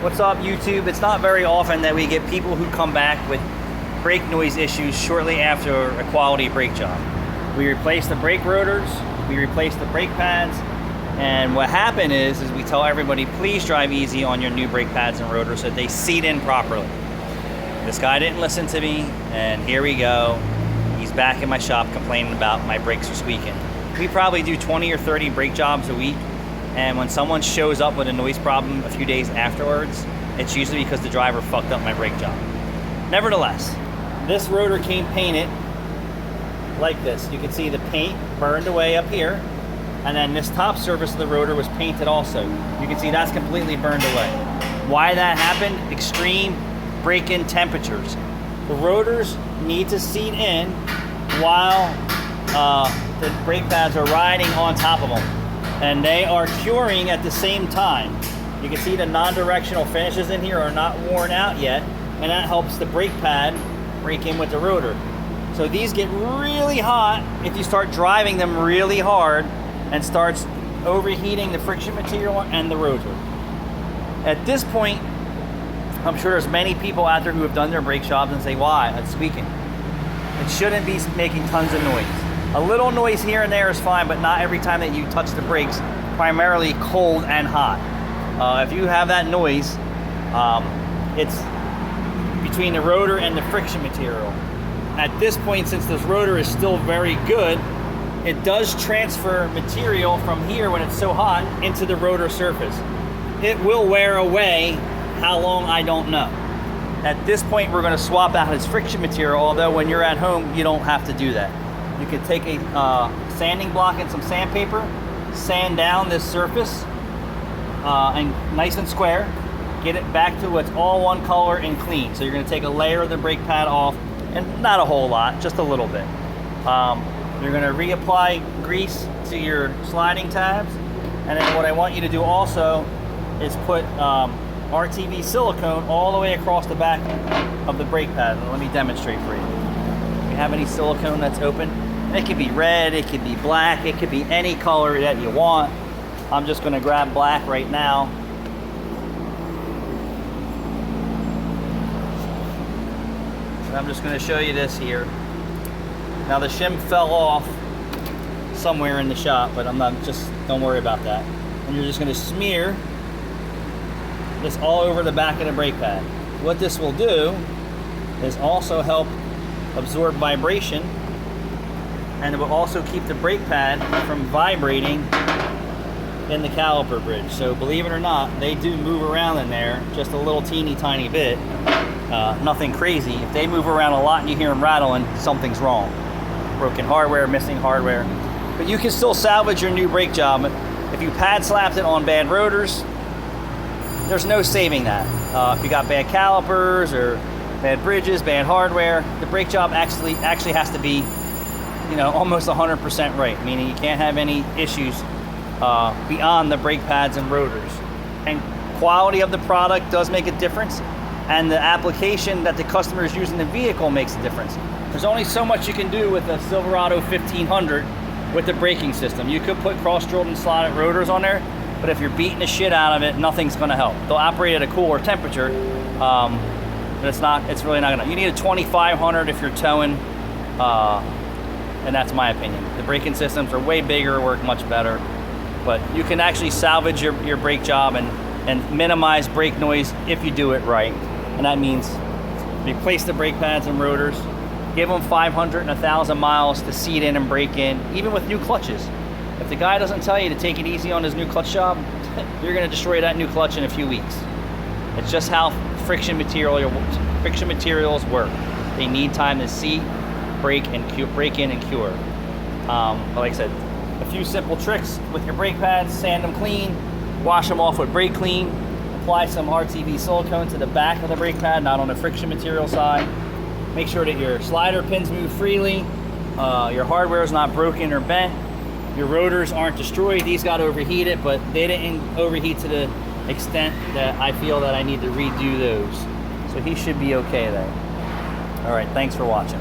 What's up, YouTube? It's not very often that we get people who come back with brake noise issues shortly after a quality brake job. We replace the brake rotors, we replace the brake pads, and what happened is we tell everybody, please drive easy on your new brake pads and rotors so they seat in properly. This guy didn't listen to me, and here we go. He's back in my shop complaining about my brakes are squeaking. We probably do 20 or 30 brake jobs a week, and when someone shows up with a noise problem a few days afterwards, it's usually because the driver fucked up my brake job. Nevertheless, this rotor came painted like this. You can see the paint burned away up here, and then this top surface of the rotor was painted also. You can see that's completely burned away. Why that happened? Extreme break-in temperatures. The rotors need to seat in while the brake pads are riding on top of them, and they are curing at the same time. You can see the non-directional finishes in here are not worn out yet, and that helps the brake pad break in with the rotor. So these get really hot if you start driving them really hard and starts overheating the friction material and the rotor. At this point, I'm sure there's many people out there who have done their brake jobs and say, why? It's squeaking. It shouldn't be making tons of noise. A little noise here and there is fine, but not every time that you touch the brakes, primarily cold and hot. If you have that noise, it's between the rotor and the friction material. At this point, since this rotor is still very good, it does transfer material from here when it's so hot into the rotor surface. It will wear away. How long, I don't know. At this point, we're going to swap out his friction material, although when you're at home, you don't have to do that. You can take a sanding block and some sandpaper, sand down this surface, and nice and square, get it back to it's all one color and clean. So you're going to take a layer of the brake pad off, and not a whole lot, just a little bit. You're going to reapply grease to your sliding tabs, and then what I want you to do also is put RTV silicone all the way across the back of the brake pad. Let me demonstrate for you. If you have any silicone that's open, it could be red, it could be black, it could be any color that you want. I'm just going to grab black right now. And I'm just going to show you this here. Now the shim fell off somewhere in the shop, but don't worry about that. And you're just going to smear this all over the back of the brake pad. What this will do is also help absorb vibration, and it will also keep the brake pad from vibrating in the caliper bridge. So believe it or not, they do move around in there just a little teeny tiny bit. Nothing crazy. If they move around a lot and you hear them rattling, something's wrong. Broken hardware, missing hardware. But you can still salvage your new brake job. If you pad slapped it on bad rotors, there's no saving that. If you got bad calipers or bad bridges, bad hardware, the brake job actually has to be, almost 100% right, meaning you can't have any issues beyond the brake pads and rotors. And quality of the product does make a difference, and the application that the customer is using the vehicle makes a difference. There's only so much you can do with a Silverado 1500 with the braking system. You could put cross-drilled and slotted rotors on there, but if you're beating the shit out of it, nothing's going to help. They'll operate at a cooler temperature, but it's really not going to. You need a 2500 if you're towing, and that's my opinion. The braking systems are way bigger, work much better, but you can actually salvage your brake job and minimize brake noise if you do it right. And that means replace the brake pads and rotors, give them 500 and 1,000 miles to seat in and break in, even with new clutches. If the guy doesn't tell you to take it easy on his new clutch job, you're going to destroy that new clutch in a few weeks. It's just how friction materials work. They need time to seat, break in and cure. But like I said, a few simple tricks with your brake pads: sand them clean, wash them off with brake clean, apply some RTV silicone to the back of the brake pad, not on the friction material side. Make sure that your slider pins move freely, your hardware is not broken or bent, your rotors aren't destroyed. These got overheated, but they didn't overheat to the extent that I feel that I need to redo those. So he should be okay there. All right, thanks for watching.